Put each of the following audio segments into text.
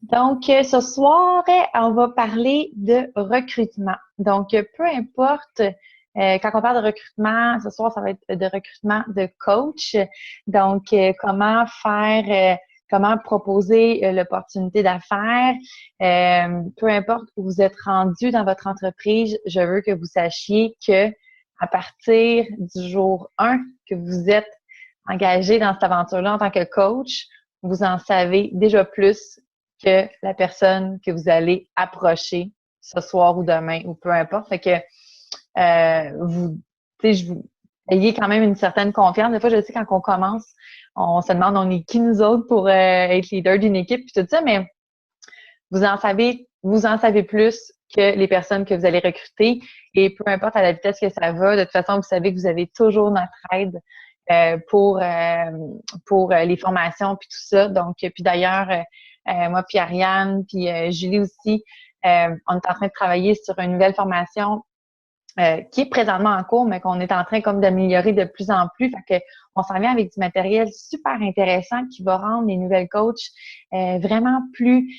Donc, ce soir, on va parler de recrutement. Donc, peu importe, quand on parle de recrutement, ce soir, ça va être de recrutement de coach. Donc, comment proposer l'opportunité d'affaires. Peu importe où vous êtes rendu dans votre entreprise, je veux que vous sachiez que à partir du jour 1 que vous êtes engagé dans cette aventure-là en tant que coach, vous en savez déjà plus que la personne que vous allez approcher ce soir ou demain ou peu importe. Fait que vous, tu sais, je vous ayez quand même une certaine confiance. Des fois, je sais quand on commence, on se demande on est qui nous autres pour être leader d'une équipe et tout ça, mais vous en savez plus que les personnes que vous allez recruter et peu importe à la vitesse que ça va, de toute façon, vous savez que vous avez toujours notre aide pour les formations puis tout ça. Donc, puis d'ailleurs, moi puis Ariane puis Julie aussi, on est en train de travailler sur une nouvelle formation qui est présentement en cours, mais qu'on est en train comme d'améliorer de plus en plus. Fait que on s'en vient avec du matériel super intéressant qui va rendre les nouvelles coachs vraiment plus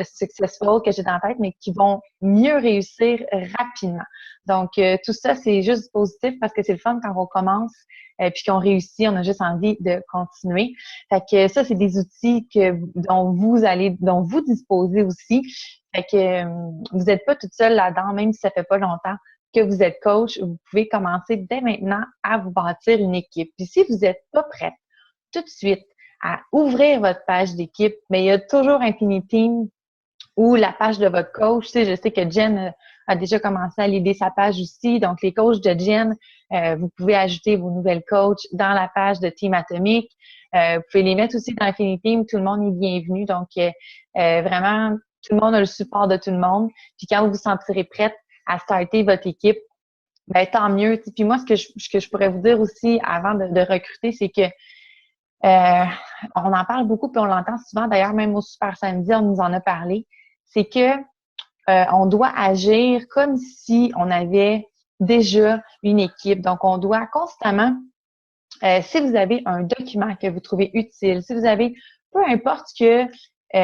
successful que j'ai dans la tête, mais qui vont mieux réussir rapidement. Donc, tout ça, c'est juste positif parce que c'est le fun quand on commence puis qu'on réussit, on a juste envie de continuer. Fait que ça, c'est des outils dont vous disposez aussi. Fait que vous n'êtes pas toute seule là-dedans, même si ça fait pas longtemps que vous êtes coach, vous pouvez commencer dès maintenant à vous bâtir une équipe. Puis si vous n'êtes pas prête tout de suite à ouvrir votre page d'équipe, mais il y a toujours Infiniteam ou la page de votre coach. Tu sais, je sais que Jen a déjà commencé à l'aider sa page aussi. Donc, les coachs de Jen, vous pouvez ajouter vos nouvelles coachs dans la page de Team Atomique. Vous pouvez les mettre aussi dans Infiniteam. Tout le monde est bienvenu. Donc, vraiment, tout le monde a le support de tout le monde. Puis quand vous vous sentirez prête à starter votre équipe, ben tant mieux. Puis moi, ce que je pourrais vous dire aussi avant de recruter, c'est que on en parle beaucoup puis on l'entend souvent. D'ailleurs, même au Super Samedi, on nous en a parlé. C'est que on doit agir comme si on avait déjà une équipe. Donc, on doit constamment, si vous avez un document que vous trouvez utile, si vous avez, peu importe que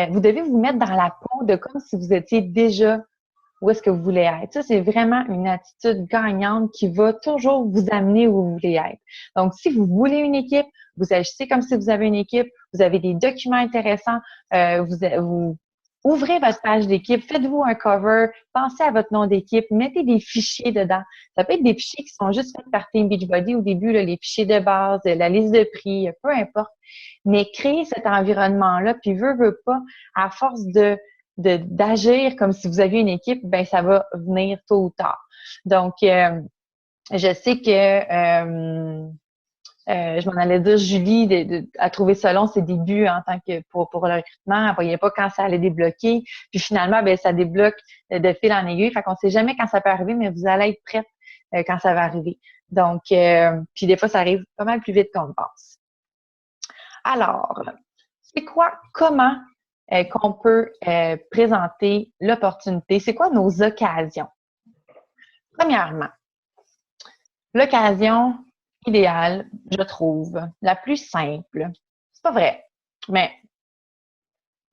vous devez vous mettre dans la peau de comme si vous étiez déjà où est-ce que vous voulez être. Ça, c'est vraiment une attitude gagnante qui va toujours vous amener où vous voulez être. Donc, si vous voulez une équipe, vous agissez comme si vous avez une équipe, vous avez des documents intéressants, vous ouvrez votre page d'équipe, faites-vous un cover, pensez à votre nom d'équipe, mettez des fichiers dedans. Ça peut être des fichiers qui sont juste faits par Team Beachbody au début, là, les fichiers de base, la liste de prix, peu importe. Mais créez cet environnement-là, puis veut pas, à force d'agir comme si vous aviez une équipe, ben ça va venir tôt ou tard. Donc, je sais que je m'en allais dire Julie à trouver ça long ses débuts en tant que pour le recrutement, elle voyait pas quand ça allait débloquer. Puis finalement, ben ça débloque de fil en aiguille. Fait qu'on sait jamais quand ça peut arriver, mais vous allez être prête quand ça va arriver. Donc, puis des fois, ça arrive pas mal plus vite qu'on le pense. Alors, c'est quoi, comment qu'on peut présenter l'opportunité? C'est quoi nos occasions? Premièrement, l'occasion idéale, je trouve, la plus simple. C'est pas vrai, mais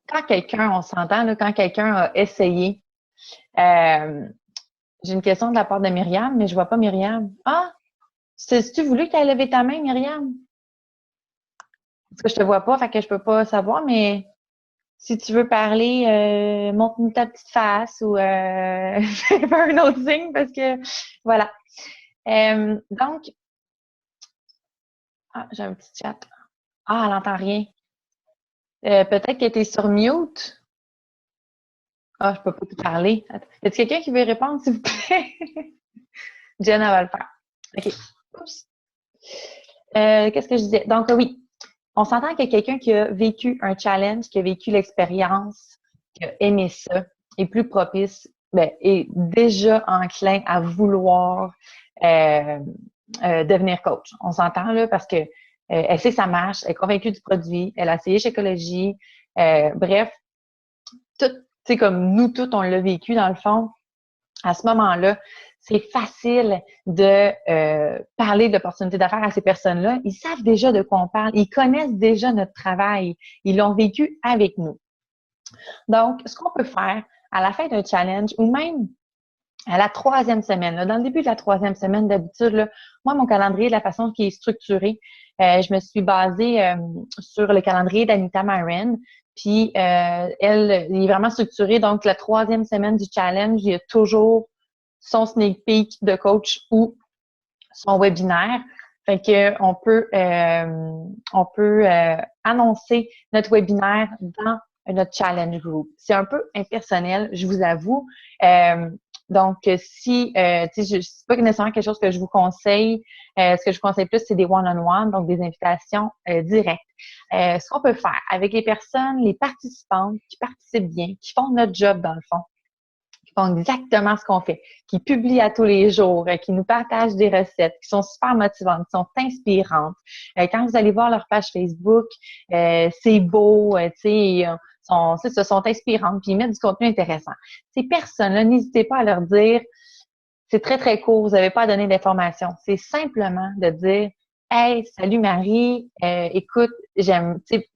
quand quelqu'un, on s'entend, là, quand quelqu'un a essayé, euh, j'ai une question de la part de Myriam, mais je vois pas Myriam. Ah, tu voulu que tu aies levé ta main, Myriam? Parce que je te vois pas, fait que je peux pas savoir, mais si tu veux parler, montre-nous ta petite face ou fais un autre signe parce que voilà. Donc, j'ai un petit chat. Ah, elle n'entend rien. Peut-être qu'elle était sur mute. Ah, je peux pas te parler. Attends. Y a-t-il quelqu'un qui veut répondre, s'il vous plaît? Jen, elle va le faire. OK. Oups. Qu'est-ce que je disais? Donc, oui, on s'entend que quelqu'un qui a vécu un challenge, qui a vécu l'expérience, qui a aimé ça, est plus propice, ben, est déjà enclin à vouloir devenir coach. On s'entend là parce que elle sait que ça marche, elle est convaincue du produit, elle a essayé chez Écologie. Bref, tout, tu sais, comme nous tous, on l'a vécu dans le fond. À ce moment-là, c'est facile de parler de l'opportunité d'affaires à ces personnes-là. Ils savent déjà de quoi on parle. Ils connaissent déjà notre travail. Ils l'ont vécu avec nous. Donc, ce qu'on peut faire à la fin d'un challenge ou même à la 3e semaine, là, dans le début de la 3e semaine, d'habitude, là, moi, mon calendrier, de la façon qui est structuré, je me suis basée sur le calendrier d'Anita Myron. Puis, elle, il est vraiment structuré. Donc, la 3e semaine du challenge, il y a toujours son sneak peek de coach ou son webinaire. Fait que on peut annoncer notre webinaire dans notre challenge group. C'est un peu impersonnel, je vous avoue. Donc, si, tu sais, c'est pas nécessairement quelque chose que je vous conseille. Ce que je vous conseille plus, c'est des one-on-one, donc des invitations directes. Ce qu'on peut faire avec les personnes, les participantes qui participent bien, qui font notre job dans le fond, qui font exactement ce qu'on fait, qui publient à tous les jours, qui nous partagent des recettes, qui sont super motivantes, qui sont inspirantes. Quand vous allez voir leur page Facebook, c'est beau, tu sais, sont inspirantes, puis ils mettent du contenu intéressant. Ces personnes-là, n'hésitez pas à leur dire, c'est très, très court, vous n'avez pas à donner d'informations. C'est simplement de dire, hey, salut Marie, écoute,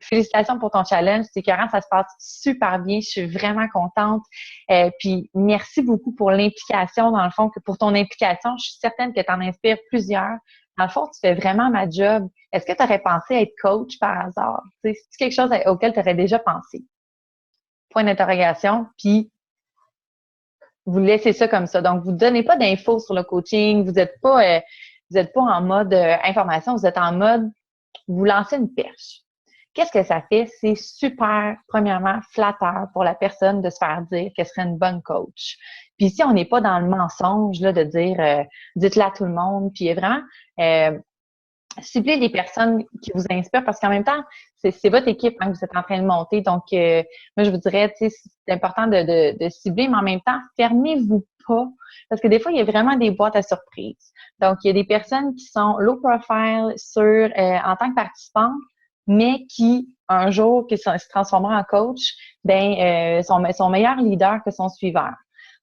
félicitations pour ton challenge, c'est écœurant, ça se passe super bien, je suis vraiment contente. Puis merci beaucoup pour l'implication, dans le fond, que pour ton implication, je suis certaine que tu en inspires plusieurs. Dans le fond, tu fais vraiment ma job. Est-ce que tu aurais pensé être coach par hasard? C'est quelque chose auquel tu aurais déjà pensé? Point d'interrogation, puis vous laissez ça comme ça. Donc, vous ne donnez pas d'infos sur le coaching, vous n'êtes pas en mode information, vous êtes en mode vous lancez une perche. Qu'est-ce que ça fait? C'est super, premièrement, flatteur pour la personne de se faire dire qu'elle serait une bonne coach. Puis ici, on n'est pas dans le mensonge là, de dire dites-le à tout le monde. Puis vraiment, ciblez les personnes qui vous inspirent parce qu'en même temps, c'est votre équipe hein, que vous êtes en train de monter. Donc, moi, je vous dirais, tu sais, c'est important de cibler, mais en même temps, fermez-vous pas parce que des fois, il y a vraiment des boîtes à surprises. Donc, il y a des personnes qui sont low profile en tant que participantes, mais qui, un jour, qui se transformeront en coach, sont meilleurs leaders que son suiveur.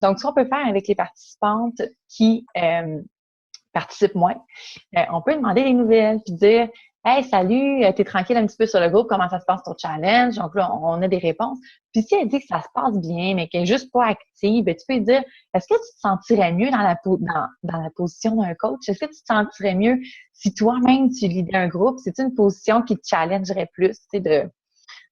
Donc, ce qu'on peut faire avec les participantes qui participe moins, on peut demander des nouvelles puis dire hey, salut, t'es tranquille un petit peu sur le groupe, comment ça se passe ton challenge? Donc là, on a des réponses. Puis si elle dit que ça se passe bien, mais qu'elle est juste pas active, ben, tu peux lui dire est-ce que tu te sentirais mieux dans la position d'un coach? Est-ce que tu te sentirais mieux si toi-même tu lidais un groupe? C'est une position qui te challengerait plus, tu sais,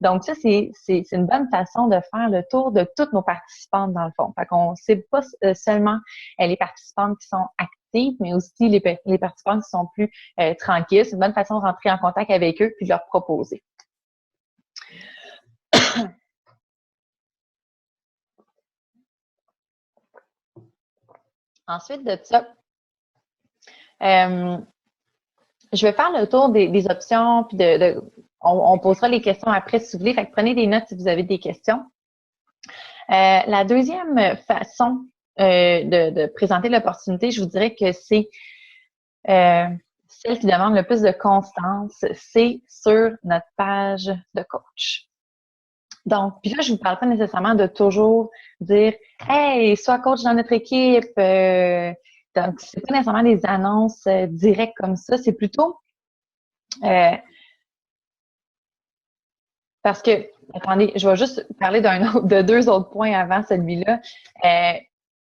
donc, ça, c'est une bonne façon de faire le tour de toutes nos participantes, dans le fond. Fait qu'on ne cible pas seulement les participantes qui sont actives, mais aussi les participantes qui sont plus tranquilles. C'est une bonne façon de rentrer en contact avec eux puis de leur proposer. Ensuite de ça, je vais faire le tour des options, puis on posera les questions après si vous voulez. Fait que prenez des notes si vous avez des questions. La deuxième façon de présenter l'opportunité, je vous dirais que c'est celle qui demande le plus de constance, c'est sur notre page de coach. Donc, puis là, je ne vous parle pas nécessairement de toujours dire hey, sois coach dans notre équipe. Donc, c'est pas nécessairement des annonces directes comme ça, c'est plutôt parce que, attendez, je vais juste parler de deux autres points avant celui-là.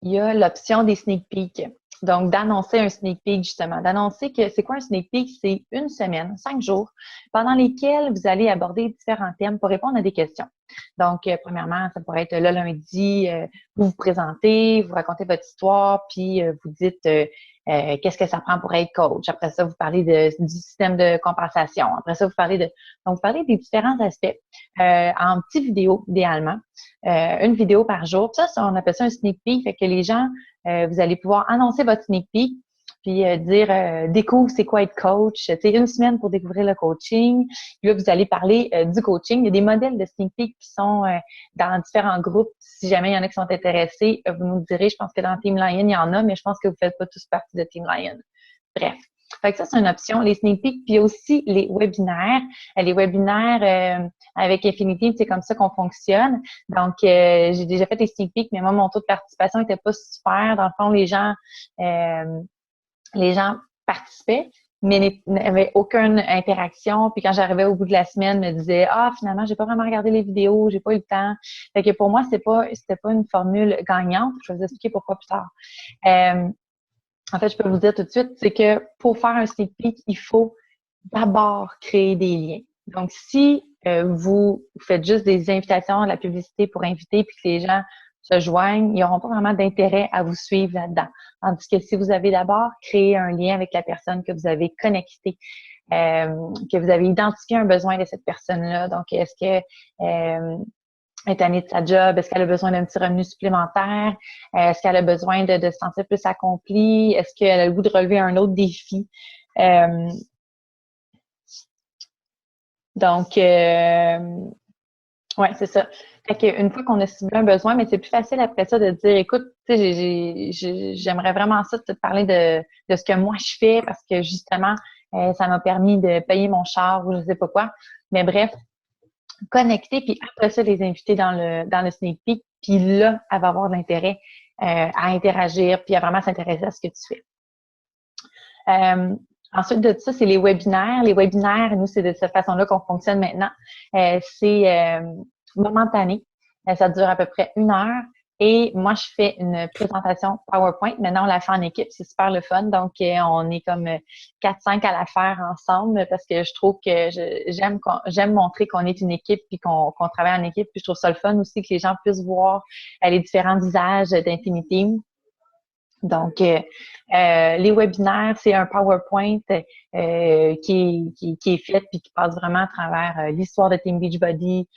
Il y a l'option des sneak peeks. Donc, d'annoncer un sneak peek, justement. D'annoncer que c'est quoi un sneak peek? C'est une semaine, 5 jours, pendant lesquels vous allez aborder différents thèmes pour répondre à des questions. Donc, premièrement, ça pourrait être le lundi, vous vous présentez, vous racontez votre histoire, puis vous dites qu'est-ce que ça prend pour être coach. Après ça, vous parlez du système de compensation. Après ça, vous parlez des différents aspects en petites vidéos, idéalement. Une vidéo par jour. Ça, on appelle ça un sneak peek. Fait que les gens, vous allez pouvoir annoncer votre sneak peek, puis dire découvre c'est quoi être coach. C'est une semaine pour découvrir le coaching. Puis là, vous allez parler du coaching. Il y a des modèles de sneak peek qui sont dans différents groupes. Si jamais il y en a qui sont intéressés, vous nous direz. Je pense que dans Team Lion, il y en a, mais je pense que vous ne faites pas tous partie de Team Lion. Bref. Fait que ça, c'est une option, les sneak peeks, puis aussi les webinaires. Les webinaires avec Infinity, c'est comme ça qu'on fonctionne. Donc, j'ai déjà fait des sneak peeks, mais moi, mon taux de participation n'était pas super. Dans le fond, les gens participaient, mais n'avait aucune interaction. Puis quand j'arrivais au bout de la semaine, me disait finalement, j'ai pas vraiment regardé les vidéos, j'ai pas eu le temps. Fait que pour moi, c'était pas une formule gagnante. Je vais vous expliquer pourquoi plus tard. En fait, je peux vous dire tout de suite, c'est que pour faire un sneak peek, il faut d'abord créer des liens. Donc, si vous faites juste des invitations, de la publicité pour inviter, puis que les gens se joignent, ils n'auront pas vraiment d'intérêt à vous suivre là-dedans. Tandis que si vous avez d'abord créé un lien avec la personne que vous avez connectée, que vous avez identifié un besoin de cette personne-là, donc est-ce que est tannée de sa job, est-ce qu'elle a besoin d'un petit revenu supplémentaire, est-ce qu'elle a besoin de se sentir plus accomplie, est-ce qu'elle a le goût de relever un autre défi. Donc, ouais, c'est ça. Fait qu'une fois qu'on a ciblé un besoin, mais c'est plus facile après ça de dire, écoute, tu sais, j'aimerais vraiment ça te parler de ce que moi je fais parce que justement, ça m'a permis de payer mon char ou je sais pas quoi. Mais bref, connecter, puis après ça, les inviter dans le sneak peek, puis là, elle va avoir de l'intérêt à interagir, puis à vraiment s'intéresser à ce que tu fais. Ensuite de ça, c'est les webinaires. Les webinaires, nous, c'est de cette façon-là qu'on fonctionne maintenant. C'est momentané. Ça dure à peu près 1 heure. Et moi, je fais une présentation PowerPoint. Maintenant, on la fait en équipe. C'est super le fun. Donc, on est comme 4-5 à la faire ensemble parce que je trouve que j'aime montrer qu'on est une équipe puis qu'on travaille en équipe. Puis je trouve ça le fun aussi que les gens puissent voir les différents visages d'Infinity. Donc, les webinaires, c'est un PowerPoint qui est fait puis qui passe vraiment à travers l'histoire de Team Beachbody,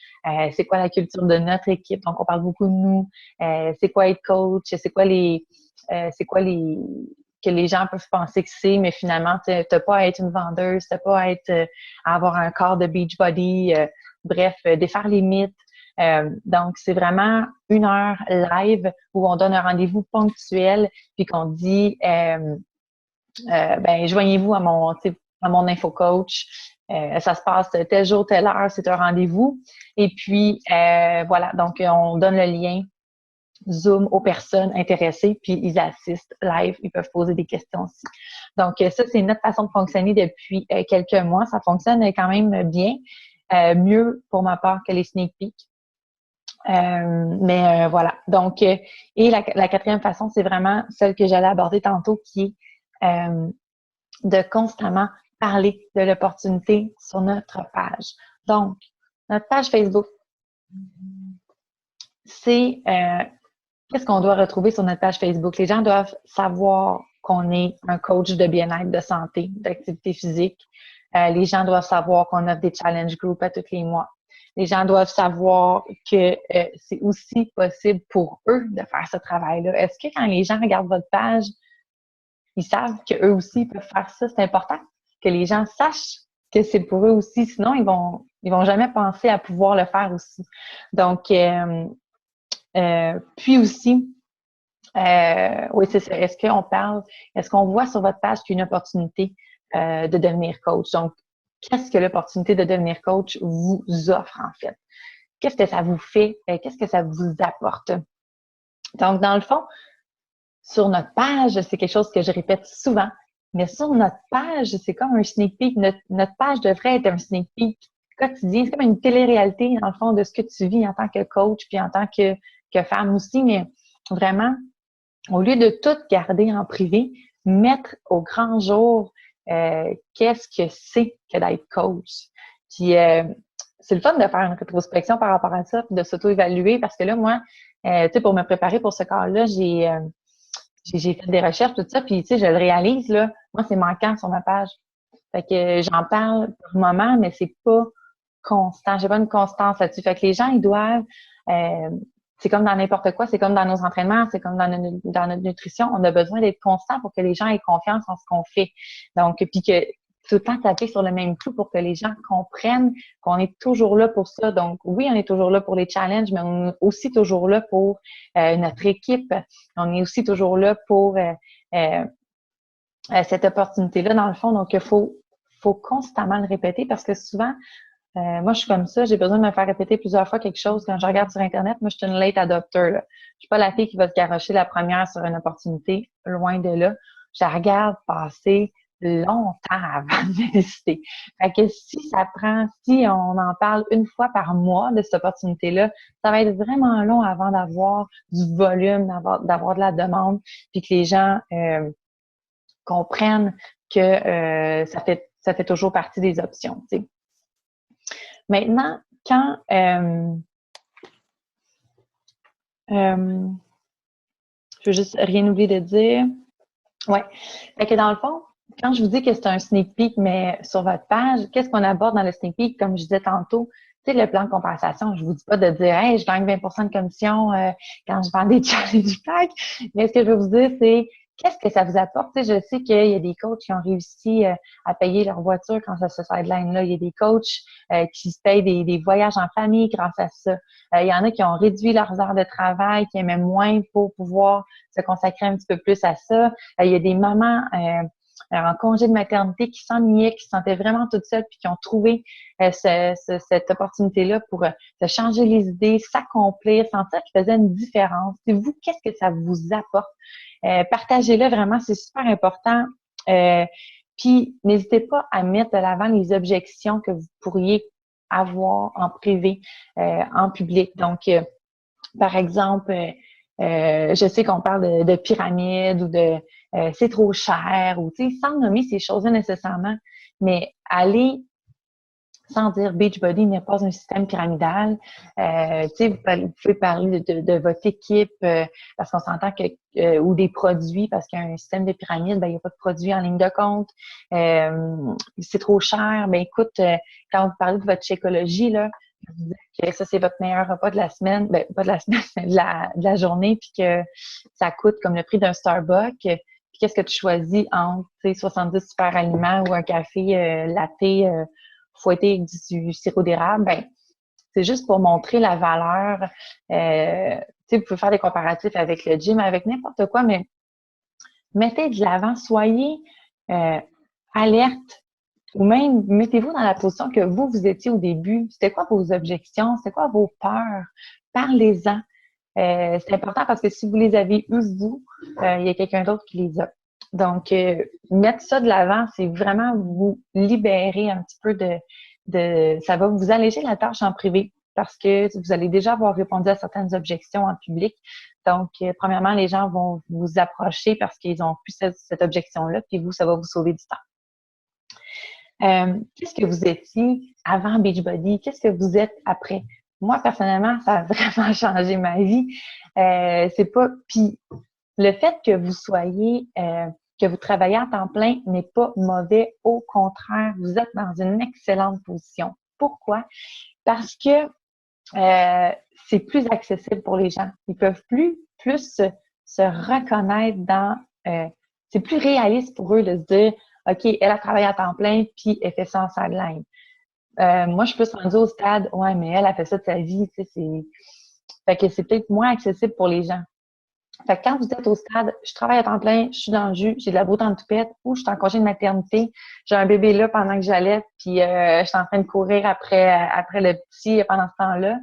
c'est quoi la culture de notre équipe. Donc, on parle beaucoup de nous, c'est quoi être coach, c'est quoi les que les gens peuvent penser que c'est, mais finalement, t'as pas à être une vendeuse, t'as pas à avoir un corps de Beachbody, bref, défaire les mythes. Donc, c'est vraiment 1 heure live où on donne un rendez-vous ponctuel puis qu'on dit ben joignez-vous à mon info coach. Ça se passe tel jour, telle heure, c'est un rendez-vous. Et puis voilà, donc on donne le lien Zoom aux personnes intéressées, puis ils assistent live, ils peuvent poser des questions aussi. Donc ça, c'est notre façon de fonctionner depuis quelques mois. Ça fonctionne quand même bien, mieux pour ma part que les sneak peeks. Mais voilà. Donc, et la quatrième façon, c'est vraiment celle que j'allais aborder tantôt, qui est de constamment parler de l'opportunité sur notre page. Donc, notre page Facebook, c'est qu'est-ce qu'on doit retrouver sur notre page Facebook? Les gens doivent savoir qu'on est un coach de bien-être, de santé, d'activité physique. Les gens doivent savoir qu'on offre des challenge groups à tous les mois. Les gens doivent savoir que c'est aussi possible pour eux de faire ce travail-là. Est-ce que quand les gens regardent votre page, ils savent qu'eux aussi peuvent faire ça? C'est important que les gens sachent que c'est pour eux aussi. Sinon, ils vont jamais penser à pouvoir le faire aussi. Donc, puis aussi, oui, c'est ça. Est-ce qu'on voit sur votre page qu'il y a une opportunité de devenir coach? Donc, qu'est-ce que l'opportunité de devenir coach vous offre, en fait? Qu'est-ce que ça vous fait? Qu'est-ce que ça vous apporte? Donc, dans le fond, sur notre page, c'est quelque chose que je répète souvent, mais sur notre page, c'est comme un sneak peek. Notre page devrait être un sneak peek quotidien. C'est comme une télé-réalité, dans le fond, de ce que tu vis en tant que coach, puis en tant que femme aussi, mais vraiment, au lieu de tout garder en privé, mettre au grand jour qu'est-ce que c'est que d'être coach. Puis, c'est le fun de faire une rétrospection par rapport à ça, puis de s'auto-évaluer, parce que là, moi, tu sais, pour me préparer pour ce cas-là, j'ai fait des recherches, tout ça, puis tu sais, je le réalise, là, moi, c'est manquant sur ma page. Fait que j'en parle pour le moment, mais c'est pas constant. J'ai pas une constance là-dessus. Fait que les gens, ils doivent c'est comme dans n'importe quoi, c'est comme dans nos entraînements, c'est comme dans notre nutrition. On a besoin d'être constant pour que les gens aient confiance en ce qu'on fait. Donc, puis que tout le temps taper sur le même clou pour que les gens comprennent qu'on est toujours là pour ça. Donc, oui, on est toujours là pour les challenges, mais on est aussi toujours là pour notre équipe. On est aussi toujours là pour cette opportunité-là, dans le fond. Donc, il faut constamment le répéter parce que souvent, moi, je suis comme ça. J'ai besoin de me faire répéter plusieurs fois quelque chose. Quand je regarde sur Internet, moi, je suis une late adopter, là. Je suis pas la fille qui va se garrocher la première sur une opportunité, loin de là. Je la regarde passer longtemps avant de décider. Fait que si on en parle une fois par mois de cette opportunité-là, ça va être vraiment long avant d'avoir du volume, d'avoir de la demande, puis que les gens comprennent que ça fait toujours partie des options. Tu sais. Maintenant, quand je veux juste rien oublier de dire. Ouais. Fait que dans le fond, quand je vous dis que c'est un sneak peek, mais sur votre page, qu'est-ce qu'on aborde dans le sneak peek? Comme je disais tantôt, tu sais, le plan de compensation, je vous dis pas de dire, hey, je gagne 20% de commission quand je vends des challenge packs. Mais ce que je veux vous dire, c'est qu'est-ce que ça vous apporte? Tu sais, je sais qu'il y a des coachs qui ont réussi à payer leur voiture grâce à ce sideline-là. Il y a des coachs qui se payent des voyages en famille grâce à ça. Il y en a qui ont réduit leurs heures de travail, qui aimaient moins pour pouvoir se consacrer un petit peu plus à ça. Il y a des mamans en congé de maternité qui s'ennuyaient, qui se sentaient vraiment toutes seules puis qui ont trouvé cette opportunité-là pour se changer les idées, s'accomplir, sentir qu'ils faisaient une différence. Et vous, qu'est-ce que ça vous apporte? Partagez-le vraiment, c'est super important. Puis, n'hésitez pas à mettre de l'avant les objections que vous pourriez avoir en privé, en public. Donc, par exemple, je sais qu'on parle de pyramide ou de c'est trop cher ou tu sais, sans nommer ces choses-là nécessairement, mais aller sans dire Beachbody n'est pas un système pyramidal. Tu sais, vous pouvez parler de votre équipe parce qu'on s'entend que ou des produits parce qu'il y a un système de pyramide, ben il n'y a pas de produits en ligne de compte. C'est trop cher. Ben écoute, quand vous parlez de votre Shakeology là, vous dites que ça c'est votre meilleur repas de la semaine, ben pas de la semaine, mais de la journée, puis que ça coûte comme le prix d'un Starbucks. Puis qu'est-ce que tu choisis entre 70 super aliments ou un café latte fouetté avec du sirop d'érable, ben, c'est juste pour montrer la valeur. Vous pouvez faire des comparatifs avec le gym, avec n'importe quoi, mais mettez de l'avant, soyez alerte ou même mettez-vous dans la position que vous étiez au début. C'était quoi vos objections? C'était quoi vos peurs? Parlez-en. C'est important parce que si vous les avez eues, vous, il y a quelqu'un d'autre qui les a. Donc, mettre ça de l'avant, c'est vraiment vous libérer un petit peu ça va vous alléger la tâche en privé parce que vous allez déjà avoir répondu à certaines objections en public. Donc, premièrement, les gens vont vous approcher parce qu'ils ont plus cette objection-là, puis vous, ça va vous sauver du temps. Qu'est-ce que vous étiez avant Beachbody? Qu'est-ce que vous êtes après? Moi, personnellement, ça a vraiment changé ma vie. C'est pas... Puis, le fait que vous soyez... que vous travaillez à temps plein n'est pas mauvais. Au contraire, vous êtes dans une excellente position. Pourquoi? Parce que c'est plus accessible pour les gens. Ils peuvent plus se reconnaître dans... c'est plus réaliste pour eux de se dire OK, elle a travaillé à temps plein, puis elle fait ça en sideline. Moi, je suis plus rendue au stade, ouais, mais elle a fait ça de sa vie, tu sais, fait que c'est peut-être moins accessible pour les gens. Fait que quand vous êtes au stade, je travaille à temps plein, je suis dans le jus, j'ai de la broute en toupette, ou je suis en congé de maternité, j'ai un bébé là pendant que j'allais, puis je suis en train de courir après le petit pendant ce temps-là.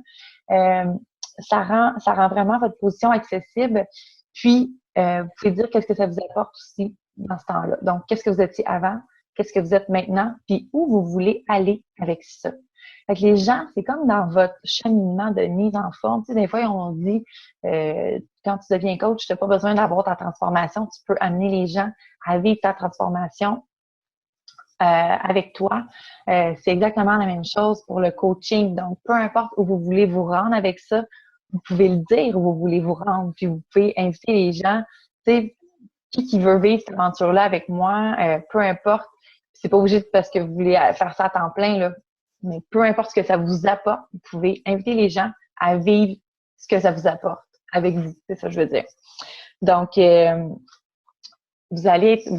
Ça rend vraiment votre position accessible. Puis, vous pouvez dire qu'est-ce que ça vous apporte aussi dans ce temps-là. Donc, qu'est-ce que vous étiez avant, qu'est-ce que vous êtes maintenant, puis où vous voulez aller avec ça. Fait que les gens, c'est comme dans votre cheminement de mise en forme. Tu sais, des fois, on dit, quand tu deviens coach, tu n'as pas besoin d'avoir ta transformation. Tu peux amener les gens à vivre ta transformation avec toi. C'est exactement la même chose pour le coaching. Donc, peu importe où vous voulez vous rendre avec ça, vous pouvez le dire où vous voulez vous rendre. Puis, vous pouvez inviter les gens. Tu sais, qui veut vivre cette aventure-là avec moi, peu importe. C'est pas obligé parce que vous voulez faire ça à temps plein, là. Mais peu importe ce que ça vous apporte, vous pouvez inviter les gens à vivre ce que ça vous apporte avec vous. C'est ça que je veux dire. Donc, vous allez être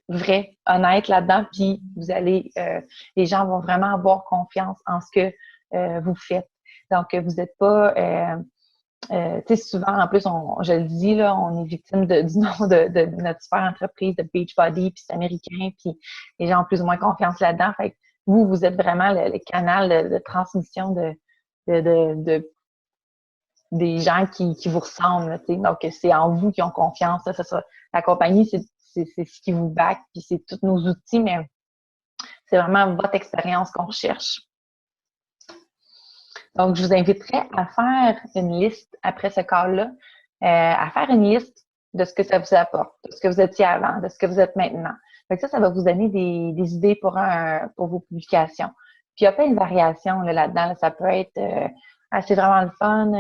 vrai, honnête là-dedans, puis vous allez, les gens vont vraiment avoir confiance en ce que vous faites. Donc, vous n'êtes pas, tu sais, souvent, en plus, je le dis, là, on est victime du nom de notre super entreprise de Beachbody, puis c'est américain, puis les gens ont plus ou moins confiance là-dedans. Fait que vous êtes vraiment le canal de transmission des gens qui vous ressemblent. Là, donc, c'est en vous qui ont confiance. Ça, la compagnie, c'est ce qui vous back, puis c'est tous nos outils, mais c'est vraiment votre expérience qu'on recherche. Donc, je vous inviterai à faire une liste après ce call-là, à faire une liste de ce que ça vous apporte, de ce que vous étiez avant, de ce que vous êtes maintenant. Donc ça va vous donner des idées pour vos publications. Puis il y a plein de variations là-dedans. Là, ça peut être c'est vraiment le fun.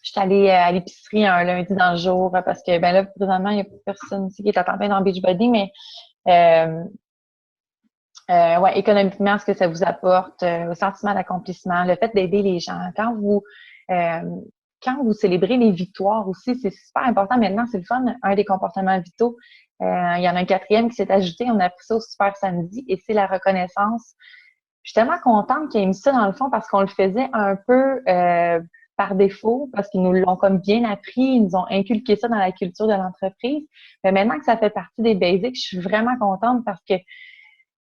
Je suis allée à l'épicerie un lundi dans le jour parce que ben là, présentement, il n'y a personne ici qui est à temps plein dans Beachbody, mais ouais, économiquement, ce que ça vous apporte, le sentiment d'accomplissement, le fait d'aider les gens. Euh, quand vous célébrez les victoires aussi, c'est super important. Maintenant, c'est le fun, un des comportements vitaux. Il y en a un quatrième qui s'est ajouté, on a appris ça au Super Samedi, et c'est la reconnaissance. Je suis tellement contente qu'il ait mis ça dans le fond parce qu'on le faisait un peu par défaut, parce qu'ils nous l'ont comme bien appris, ils nous ont inculqué ça dans la culture de l'entreprise. Mais maintenant que ça fait partie des basics, je suis vraiment contente parce que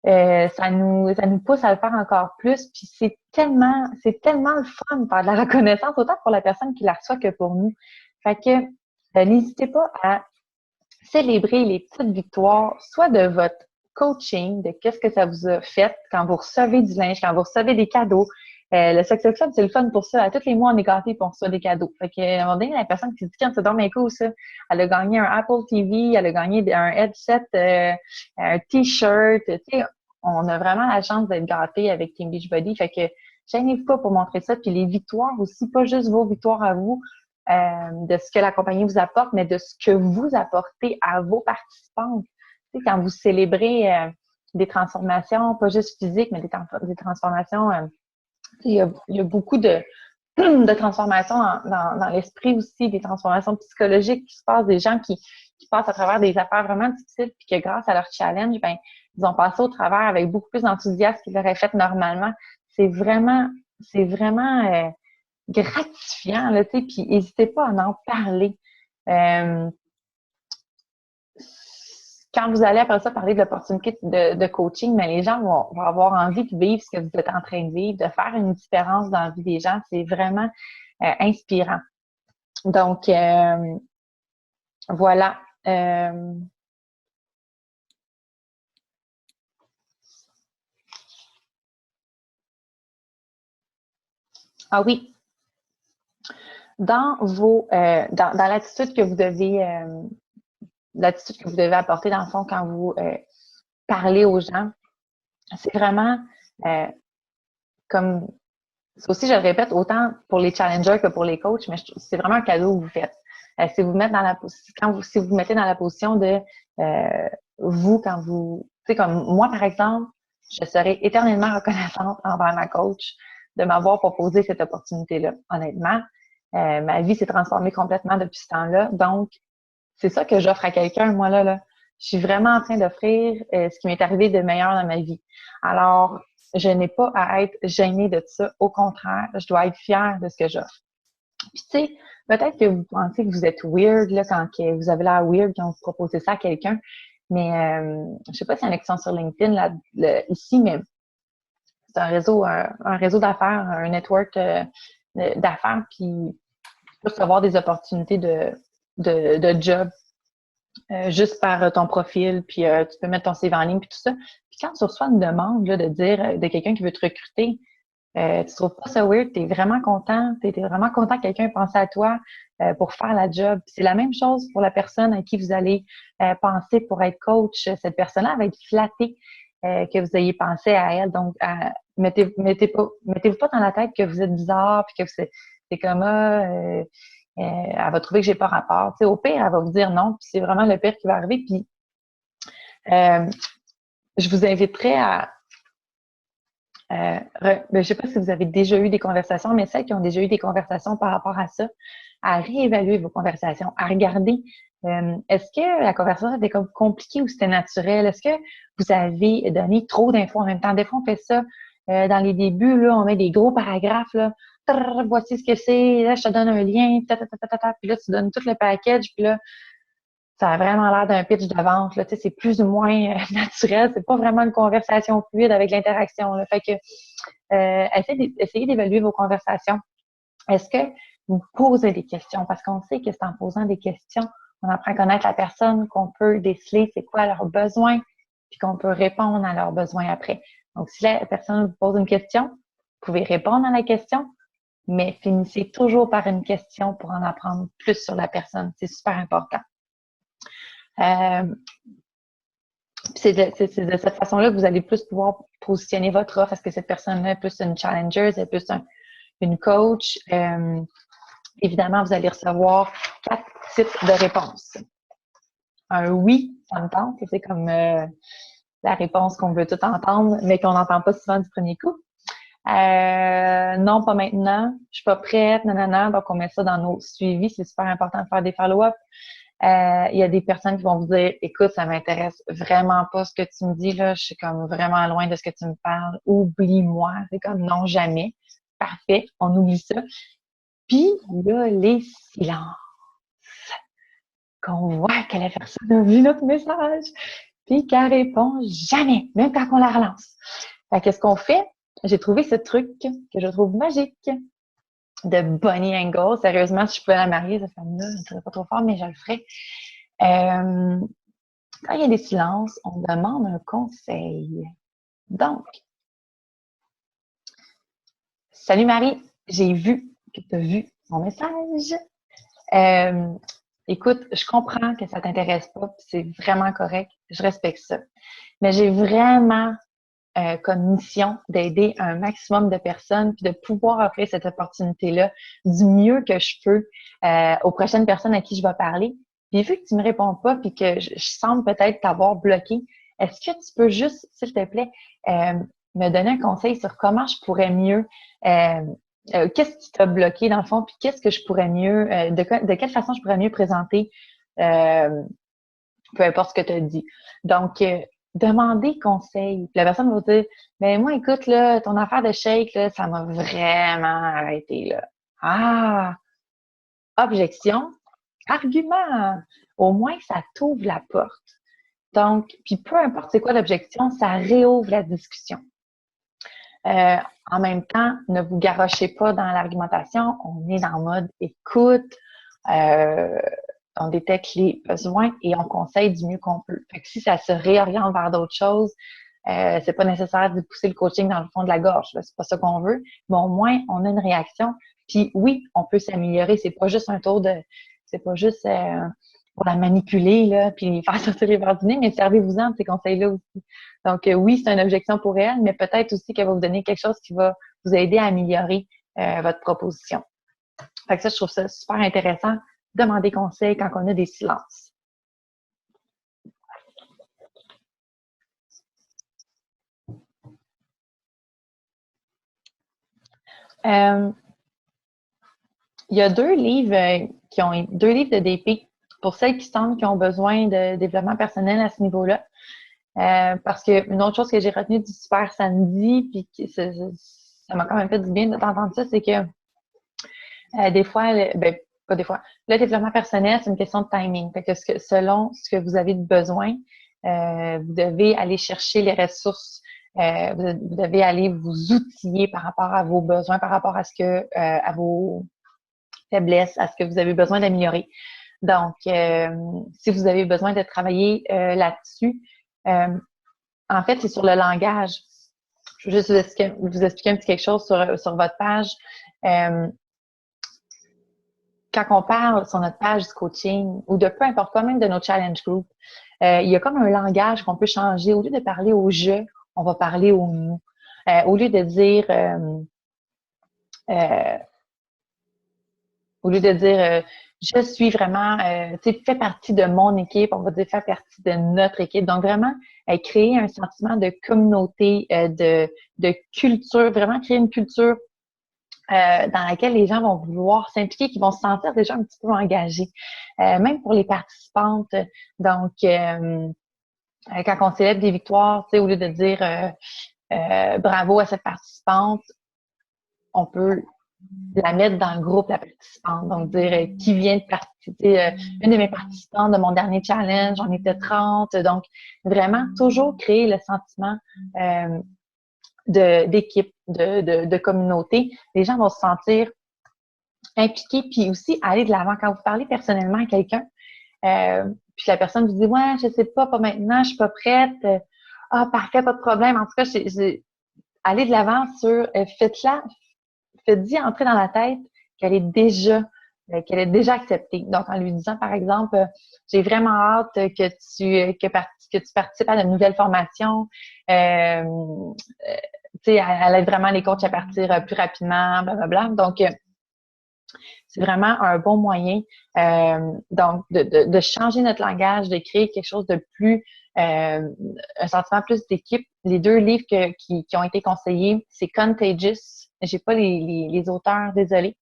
ça nous pousse à le faire encore plus. Puis c'est tellement le fun de faire de la reconnaissance, autant pour la personne qui la reçoit que pour nous. Fait que n'hésitez pas à célébrer les petites victoires, soit de votre coaching, de qu'est-ce que ça vous a fait quand vous recevez du linge, quand vous recevez des cadeaux. Le Success Club, c'est le fun pour ça. À tous les mois, on est gâtés et on reçoit des cadeaux. Fait que, à un moment donné, la personne qui se dit, tiens, c'est donc bien cool, ça. Elle a gagné un Apple TV, elle a gagné un headset, un T-shirt. Tu sais, on a vraiment la chance d'être gâtés avec Team Beachbody. Fait que, gênez-vous pas pour montrer ça. Puis les victoires aussi, pas juste vos victoires à vous, de ce que la compagnie vous apporte, mais de ce que vous apportez à vos participantes. Tu sais, quand vous célébrez des transformations, pas juste physiques, mais des transformations, il y a beaucoup de transformations dans l'esprit aussi, des transformations psychologiques qui se passent, des gens qui passent à travers des affaires vraiment difficiles, puis que grâce à leur challenge, ben ils ont passé au travers avec beaucoup plus d'enthousiasme qu'ils l'auraient fait normalement. C'est vraiment gratifiant, là, tu sais, puis n'hésitez pas à en parler. Quand vous allez après ça parler de l'opportunité de coaching, mais les gens vont avoir envie de vivre ce que vous êtes en train de vivre, de faire une différence dans la vie des gens. C'est vraiment inspirant. Donc, voilà. Ah oui, dans l'attitude que vous devez apporter dans le fond quand vous parlez aux gens, c'est vraiment comme ça aussi, je le répète, autant pour les challengers que pour les coachs, mais c'est vraiment un cadeau que vous faites. Si vous mettez si vous mettez dans la position de vous, quand vous, tu sais, comme moi, par exemple, je serai éternellement reconnaissante envers ma coach de m'avoir proposé cette opportunité-là. Honnêtement, ma vie s'est transformée complètement depuis ce temps-là. Donc, c'est ça que j'offre à quelqu'un, moi, là. Je suis vraiment en train d'offrir ce qui m'est arrivé de meilleur dans ma vie. Alors, je n'ai pas à être gênée de ça. Au contraire, je dois être fière de ce que j'offre. Puis, tu sais, peut-être que vous pensez que vous êtes weird, là, quand vous avez l'air weird quand vous proposez ça à quelqu'un. Mais, je sais pas s'il y en a qui sont sur LinkedIn, là, ici, mais c'est un réseau d'affaires, un network d'affaires, puis tu peux recevoir des opportunités de job juste par ton profil, puis tu peux mettre ton CV en ligne, puis tout ça. Puis quand tu reçois une demande là, de dire de quelqu'un qui veut te recruter, tu trouves pas ça weird, tu es vraiment content, tu es vraiment content que quelqu'un ait pensé à toi pour faire la job. C'est la même chose pour la personne à qui vous allez penser pour être coach. Cette personne-là va être flattée que vous ayez pensé à elle. Donc, mettez-vous pas dans la tête que vous êtes bizarre, puis que c'est comme elle va trouver que j'ai pas rapport. Tu sais, au pire, elle va vous dire non, puis c'est vraiment le pire qui va arriver. Puis je vous inviterai à je sais pas si vous avez déjà eu des conversations, mais celles qui ont déjà eu des conversations par rapport à ça, à réévaluer vos conversations, à regarder est-ce que la conversation était comme compliquée ou c'était naturel? Est-ce que vous avez donné trop d'infos en même temps? Des fois, on fait ça dans les débuts, là, on met des gros paragraphes, là. Voici ce que c'est, là, je te donne un lien, puis là, tu donnes tout le package, puis là, ça a vraiment l'air d'un pitch de vente, là, tu sais, c'est plus ou moins naturel, c'est pas vraiment une conversation fluide avec l'interaction, là. Fait que, essayez d'évaluer vos conversations. Est-ce que vous posez des questions? Parce qu'on sait que c'est en posant des questions on apprend à connaître la personne, qu'on peut déceler c'est quoi leurs besoins, puis qu'on peut répondre à leurs besoins après. Donc, si la personne vous pose une question, vous pouvez répondre à la question, mais finissez toujours par une question pour en apprendre plus sur la personne. C'est super important. C'est de cette façon-là que vous allez plus pouvoir positionner votre offre. Est-ce que cette personne-là est plus une challenger, c'est plus une coach? Évidemment, vous allez recevoir 4 types de réponses. Un oui, ça me tente, c'est comme la réponse qu'on veut tout entendre, mais qu'on n'entend pas souvent du premier coup. Non, pas maintenant, je suis pas prête, nanana, donc on met ça dans nos suivis, c'est super important de faire des follow-up. Il y a des personnes qui vont vous dire, écoute, ça m'intéresse vraiment pas ce que tu me dis, là, je suis comme vraiment loin de ce que tu me parles, oublie-moi. C'est comme non, jamais. Parfait, on oublie ça. Puis, là, les silences. Qu'on voit que la personne a vu notre message, puis qu'elle répond jamais, même quand on la relance. Fait qu'est-ce qu'on fait? J'ai trouvé ce truc que je trouve magique de Bonnie Angle. Sérieusement, si je pouvais la marier, cette femme-là, je ne serais pas trop fort, mais je le ferais. Quand il y a des silences, on demande un conseil. Donc, salut Marie, j'ai vu que tu as vu mon message. Écoute, je comprends que ça t'intéresse pas, c'est vraiment correct, je respecte ça. Mais j'ai vraiment comme mission d'aider un maximum de personnes puis de pouvoir offrir cette opportunité-là du mieux que je peux aux prochaines personnes à qui je vais parler. Puis vu que tu me réponds pas puis que je semble peut-être t'avoir bloqué, est-ce que tu peux juste, s'il te plaît, me donner un conseil sur comment je pourrais mieux qu'est-ce qui t'a bloqué dans le fond, puis qu'est-ce que je pourrais mieux, de quelle façon je pourrais mieux présenter, peu importe ce que tu as dit. Donc, demander conseil. Puis la personne va dire, mais moi, écoute, là, ton affaire de shake, là, ça m'a vraiment arrêté, là. Ah! Objection, argument. Au moins, ça t'ouvre la porte. Donc, puis peu importe c'est quoi l'objection, ça réouvre la discussion. En même temps, ne vous garochez pas dans l'argumentation. On est dans le mode écoute, on détecte les besoins et on conseille du mieux qu'on peut. Fait que si ça se réoriente vers d'autres choses, c'est pas nécessaire de pousser le coaching dans le fond de la gorge. Là, c'est pas ça qu'on veut. Mais au moins, on a une réaction. Puis oui, on peut s'améliorer. C'est pas juste un tour de, c'est pas juste pour la manipuler là, puis faire sortir les verres du nez, mais servez-vous-en de ces conseils-là aussi. Donc oui, c'est une objection pour elle, mais peut-être aussi qu'elle va vous donner quelque chose qui va vous aider à améliorer votre proposition. Fait que ça, je trouve ça super intéressant. Demander conseil quand on a des silences. Il y a deux livres deux livres de DP pour celles qui sentent qu'ils ont besoin de développement personnel à ce niveau-là. Parce que une autre chose que j'ai retenue du Super Samedi, puis ça m'a quand même fait du bien de t'entendre ça, c'est que des fois, pas des fois, le développement personnel, c'est une question de timing. Fait que selon ce que vous avez de besoin, vous devez aller chercher les ressources. Vous devez aller vous outiller par rapport à vos besoins, par rapport à ce que à vos faiblesses, à ce que vous avez besoin d'améliorer. Donc, si vous avez besoin de travailler là-dessus, en fait, c'est sur le langage. Je veux juste vous expliquer un petit quelque chose sur votre page. Quand on parle sur notre page du coaching ou de peu importe quoi, même de nos challenge group, il y a comme un langage qu'on peut changer. Au lieu de parler au je, on va parler au nous. Au lieu de dire je suis vraiment, tu sais, fais partie de mon équipe, on va dire faire partie de notre équipe. Donc vraiment, créer un sentiment de communauté, de culture, vraiment créer une culture dans laquelle les gens vont vouloir s'impliquer, qui vont se sentir déjà un petit peu engagés. Même pour les participantes. Donc, quand on célèbre des victoires, tu sais, au lieu de dire bravo à cette participante, on peut la mettre dans le groupe, la participante. Donc, dire qui vient de participer. Une de mes participantes de mon dernier challenge, j'en étais 30. Donc, vraiment, toujours créer le sentiment d'équipe, de communauté. Les gens vont se sentir impliqués, puis aussi aller de l'avant. Quand vous parlez personnellement à quelqu'un, puis la personne vous dit « Ouais, je sais pas maintenant, je suis pas prête. Ah, parfait, pas de problème. » En tout cas, allez de l'avant sur faites-y entrer dans la tête qu'elle est déjà acceptée. Donc, en lui disant, par exemple, j'ai vraiment hâte que tu participes à de nouvelles formations. Tu sais, elle aide vraiment les coachs à partir plus rapidement, blablabla. Donc, c'est vraiment un bon moyen donc de changer notre langage, de créer quelque chose de plus, un sentiment plus d'équipe. Les 2 livres qui ont été conseillés, c'est Contagious. J'ai pas les auteurs, désolée.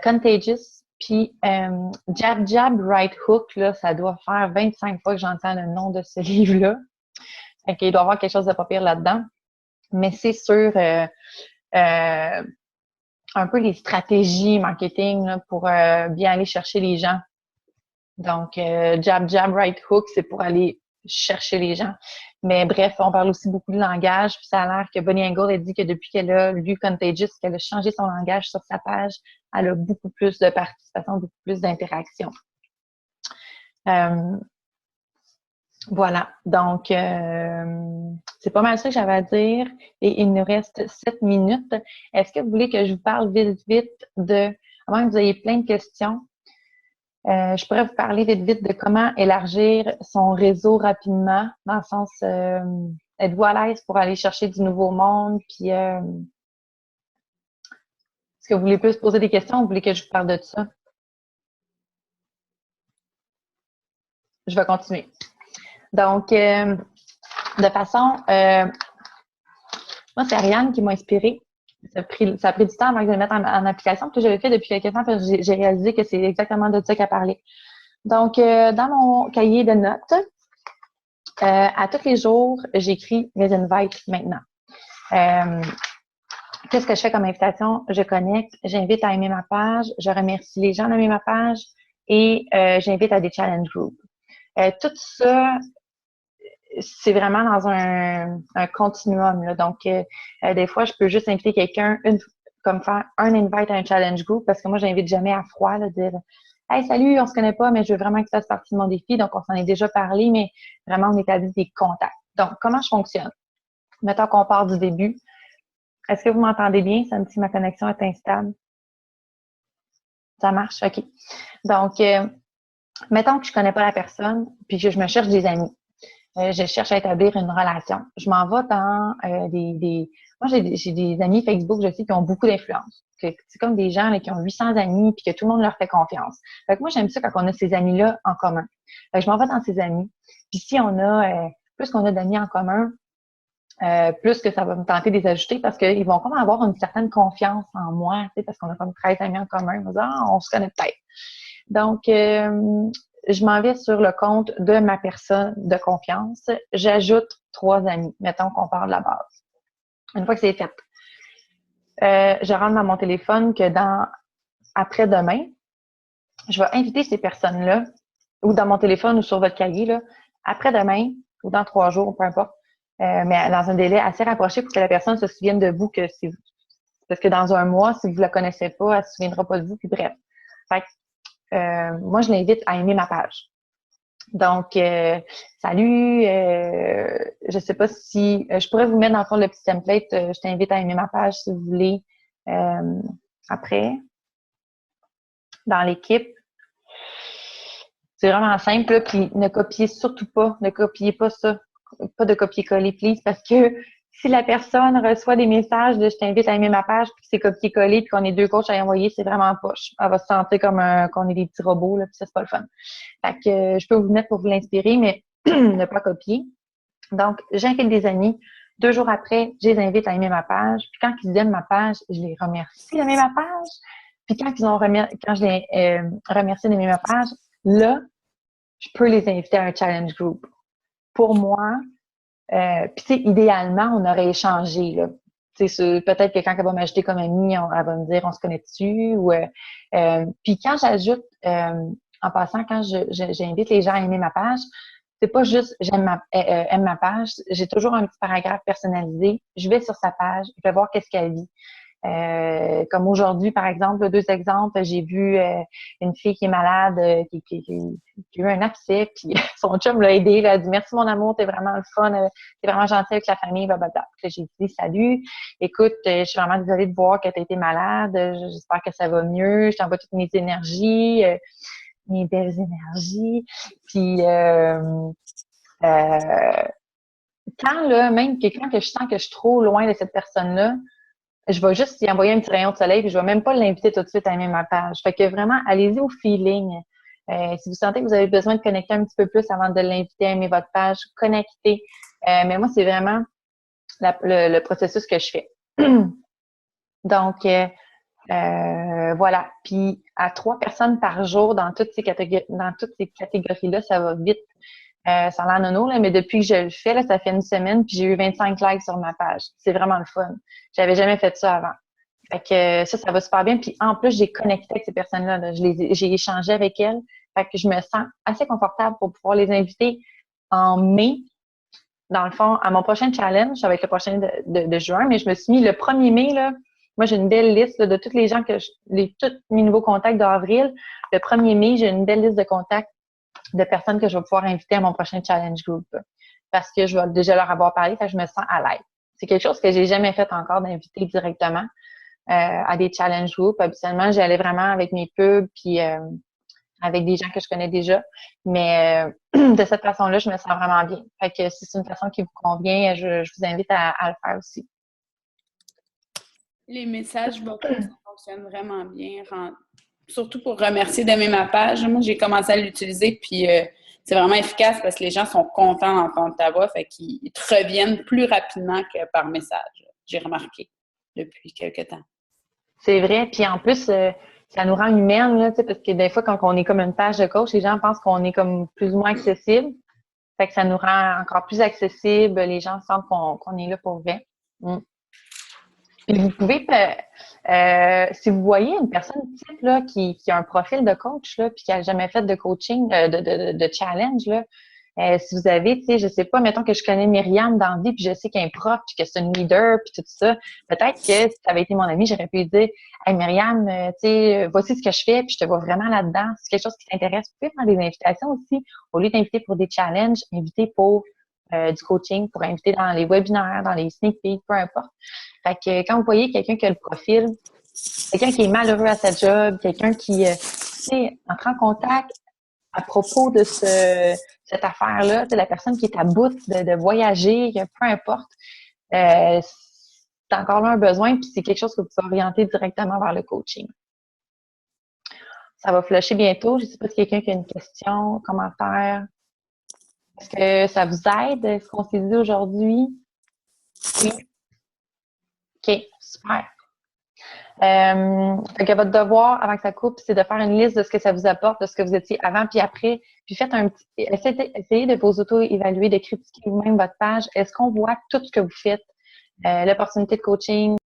Contagious, puis Jab Jab Right Hook, là, ça doit faire 25 fois que j'entends le nom de ce livre-là. Fait qu'il doit y avoir quelque chose de pas pire là-dedans. Mais c'est sur un peu les stratégies marketing là, pour bien aller chercher les gens. Donc, Jab Jab Right Hook, c'est pour aller chercher les gens. Mais bref, on parle aussi beaucoup de langage. Puis ça a l'air que Bonnie Engel a dit que depuis qu'elle a lu Contagious, qu'elle a changé son langage sur sa page, elle a beaucoup plus de participation, beaucoup plus d'interaction. Voilà. Donc, c'est pas mal ça que j'avais à dire. Et il nous reste 7 minutes. Est-ce que vous voulez que je vous parle vite avant que vous ayez plein de questions, je pourrais vous parler vite de comment élargir son réseau rapidement, dans le sens, êtes-vous à l'aise pour aller chercher du nouveau monde, puis est-ce que vous voulez plus poser des questions ou vous voulez que je vous parle de ça? Je vais continuer. Donc, de façon, moi, c'est Ariane qui m'a inspirée. Ça a pris du temps avant que je le mette en application. Puis j'avais fait depuis quelques temps, parce que j'ai réalisé que c'est exactement de ça qu'elle parlait. Donc, dans mon cahier de notes, à tous les jours, j'écris mes invites maintenant. Qu'est-ce que je fais comme invitation? Je connecte, j'invite à aimer ma page, je remercie les gens d'aimer ma page et j'invite à des challenge groups. Tout ça, c'est vraiment dans un continuum. Là. Donc, des fois, je peux juste inviter quelqu'un, comme faire un invite à un challenge group, parce que moi, j'invite jamais à froid, là, dire « Hey, salut, on se connaît pas, mais je veux vraiment que tu fasses partie de mon défi. » Donc, on s'en est déjà parlé, mais vraiment, on établit des contacts. Donc, comment je fonctionne? Mettons qu'on part du début. Est-ce que vous m'entendez bien? Ça me dit que ma connexion est instable. Ça marche? OK. Donc, mettons que je connais pas la personne, puis que je me cherche des amis. Je cherche à établir une relation. Je m'en vais dans Moi, j'ai des amis Facebook, je sais, qui ont beaucoup d'influence. C'est comme des gens là, qui ont 800 amis puis que tout le monde leur fait confiance. Fait que moi, j'aime ça quand on a ces amis-là en commun. Fait que je m'en vais dans ces amis. Puis si on a, plus qu'on a d'amis en commun, plus que ça va me tenter de les ajouter parce qu'ils vont comme avoir une certaine confiance en moi, tu sais, parce qu'on a comme 13 amis en commun. On va dire, on se connaît peut-être. Donc, je m'en vais sur le compte de ma personne de confiance. J'ajoute 3 amis. Mettons qu'on part de la base. Une fois que c'est fait, je rentre dans mon téléphone que après-demain, je vais inviter ces personnes-là, ou dans mon téléphone ou sur votre cahier, là, après-demain ou dans 3 jours, peu importe, mais dans un délai assez rapproché pour que la personne se souvienne de vous que c'est vous. Parce que dans un mois, si vous la connaissez pas, elle se souviendra pas de vous, puis bref. Fait que, moi, je l'invite à aimer ma page. Donc, salut, je sais pas si je pourrais vous mettre dans le fond le petit template. Je t'invite à aimer ma page si vous voulez. Après, dans l'équipe, c'est vraiment simple. Là, puis ne copiez surtout pas, ne copiez pas ça, pas de copier-coller, please, parce que si la personne reçoit des messages de « je t'invite à aimer ma page » puis que c'est copier-coller puis qu'on est 2 coachs à y envoyer, c'est vraiment poche. Elle va se sentir comme qu'on est des petits robots, là, puis ça, c'est pas le fun. Fait que je peux vous mettre pour vous l'inspirer, mais ne pas copier. Donc, j'invite des amis. 2 jours après, je les invite à aimer ma page. Puis quand ils aiment ma page, je les remercie d'aimer ma page. Puis quand je les remercie d'aimer ma page, là, je peux les inviter à un challenge group. Pour moi, puis tu sais, idéalement, on aurait échangé, là. Tu sais, peut-être que quand elle va m'ajouter comme amie, elle va me dire on se connaît dessus ou puis quand j'ajoute en passant, quand j'invite les gens à aimer ma page, c'est pas juste aime ma page, j'ai toujours un petit paragraphe personnalisé, je vais sur sa page, je vais voir qu'est-ce qu'elle vit. Comme aujourd'hui, par exemple, 2 exemples, j'ai vu une fille qui est malade, qui a eu un abcès, puis son chum l'a aidé, il a dit merci mon amour, t'es vraiment le fun, t'es vraiment gentil avec la famille, blablabla. Puis là, j'ai dit salut, écoute, je suis vraiment désolée de voir que t'as été malade, j'espère que ça va mieux, je t'envoie toutes mes énergies, mes belles énergies, puis quand là, même que quand que je sens que je suis trop loin de cette personne-là, je vais juste y envoyer un petit rayon de soleil, puis je vais même pas l'inviter tout de suite à aimer ma page. Fait que vraiment, allez-y au feeling. Si vous sentez que vous avez besoin de connecter un petit peu plus avant de l'inviter à aimer votre page, connectez. Mais moi, c'est vraiment le processus que je fais. Donc, voilà. Puis, à 3 personnes par jour dans toutes ces catégories-là, ça va vite. Ça a l'air nono, là, mais depuis que je le fais, là, ça fait une semaine, puis j'ai eu 25 likes sur ma page. C'est vraiment le fun. J'avais jamais fait ça avant. Fait que ça va super bien. Puis en plus, j'ai connecté avec ces personnes-là. Là. J'ai échangé avec elles. Fait que je me sens assez confortable pour pouvoir les inviter en mai. Dans le fond, à mon prochain challenge, ça va être le prochain de juin, mais je me suis mis le 1er mai, là. Moi, j'ai une belle liste là, de tous les gens tous mes nouveaux contacts d'avril. Le 1er mai, j'ai une belle liste de contacts de personnes que je vais pouvoir inviter à mon prochain challenge group. Parce que je vais déjà leur avoir parlé, fait que je me sens à l'aise. C'est quelque chose que j'ai jamais fait encore d'inviter directement à des challenge groups. Habituellement, j'allais vraiment avec mes pubs puis avec des gens que je connais déjà. Mais de cette façon-là, je me sens vraiment bien. Fait que si c'est une façon qui vous convient, je vous invite à le faire aussi. Les messages vocaux, ça fonctionne vraiment bien. Surtout pour remercier d'aimer ma page. Moi, j'ai commencé à l'utiliser, puis c'est vraiment efficace parce que les gens sont contents d'entendre ta voix, fait qu'ils te reviennent plus rapidement que par message. J'ai remarqué depuis quelques temps. C'est vrai, puis en plus, ça nous rend humaines, là, parce que des fois, quand on est comme une page de coach, les gens pensent qu'on est comme plus ou moins accessible. Fait que ça nous rend encore plus accessible. Les gens sentent qu'on est là pour vrai. Mm. Puis vous pouvez, si vous voyez une personne type là, qui a un profil de coach, là, puis qui a jamais fait de coaching, de challenge, là, si vous avez, tu sais, je sais pas, mettons que je connais Myriam dans la vie, puis je sais qu'elle est prof, puis que c'est une leader, puis tout ça, peut-être que si ça avait été mon ami, j'aurais pu lui dire « Hey Myriam, tu sais, voici ce que je fais, puis je te vois vraiment là-dedans. C'est quelque chose qui t'intéresse. » Vous pouvez faire des invitations aussi. Au lieu d'inviter pour des challenges, inviter pour du coaching, pour inviter dans les webinaires, dans les sneak peeks, peu importe. Fait que quand vous voyez quelqu'un qui a le profil, quelqu'un qui est malheureux à sa job, quelqu'un qui, tu sais, entre en contact à propos de cette affaire-là, c'est la personne qui est à bout de voyager, peu importe, c'est encore là un besoin, puis c'est quelque chose que vous pouvez orienter directement vers le coaching. Ça va flusher bientôt. Je ne sais pas si quelqu'un qui a une question, commentaire. Est-ce que ça vous aide, ce qu'on s'est dit aujourd'hui? Oui. OK, super. Fait que votre devoir avant que ça coupe, c'est de faire une liste de ce que ça vous apporte, de ce que vous étiez avant puis après. Puis faites essayez de vous auto-évaluer, de critiquer vous-même votre page. Est-ce qu'on voit tout ce que vous faites? L'opportunité de coaching,